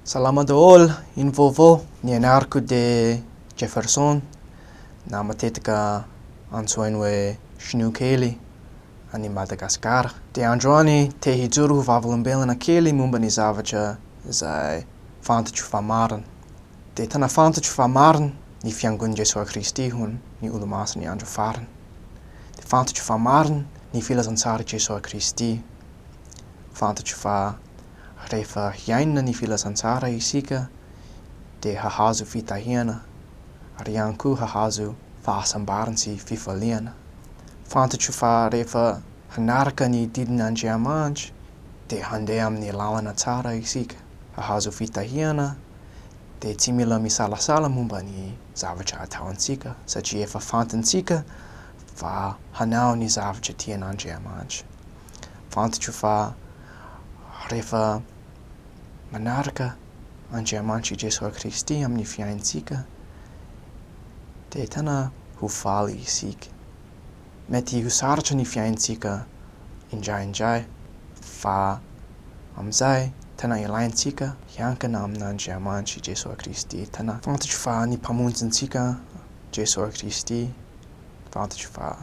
Salama daholo, iny vaovao nianarako de Jefferson na matetika antsoina hoe Snookely any Madagasikara. De androany te hijoro ho vavolombelona kely momba ny zavatra izay fantatro fa marina. De tena fantatro fa marina ny fiangonan'i Jesosy Kristy hono ny olo-maso ny andro farany. De fantatro fa marina ny filazantsara Jesosy Kristy. Fantatro fa rehefa hiainana ny filazantsara isika de hahazo fitahiana ary ihany koa hahazo fahasambarana sy fifaliana. Fantatro fa rehefa hanaraka ny didin'Andriamanitra de handeha amin'ny lalana tsara isika, hahazo fitahiana de tsy mila misalasala momba ny zavatra ataontsika satria efa fantantsika fa hanao ny zavatra tian'Andriamanitra. Fantatro fa rehefa manaraka Andriamanitra Jesosy Kristy amin'ny fiaintsika de tena ho faly isika. Mety ho saratra ny fiaintsika indraindray fa amizay tena ilaintsika hiankina amin'Andriamanitra Jesosy Kristy. Tena fantatro fa ny mpamonjy antsika Jesosy Kristy, fantatro fa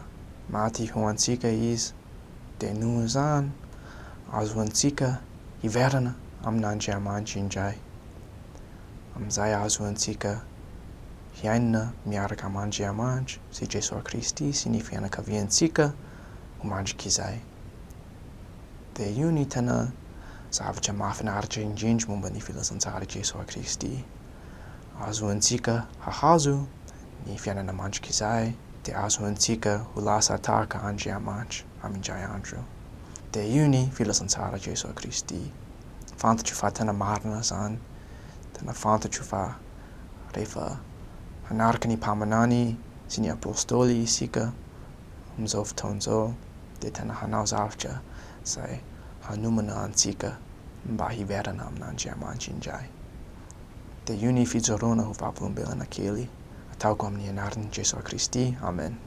maty ho antsika izy de noho izany azoantsika hiverana amin'Andriamanitra indray. Amizay azoantsika hiainana miaraka amin'Andriamanitra sy Jesosy Kristy sy ny fianakaviantsika ho mandrakizay. De io ny tena zavatra mahafinaritra indrindra momba ny filazantsara Jesosy Kristy. Azoantsika hahazo ny fiainana mandrakizay de azoantsika ho lasa tahaka Andriamanitra amindray andro. De io ny filazantsara Jesosy Kristy. Fantatro fa tena marina zany. Tena fantatro fa rehefa hanaraka ny mpamanany sy ny apôstôly isika amin'izao fotoan'izao de tena hanao zavatra izay hanomana antsika mba hiverana amin'Andriamanitra indray. De io ny fijoroana ho vavolombelona kely ataoko amin'ny anaran'i Jesosy Kristy. Amen.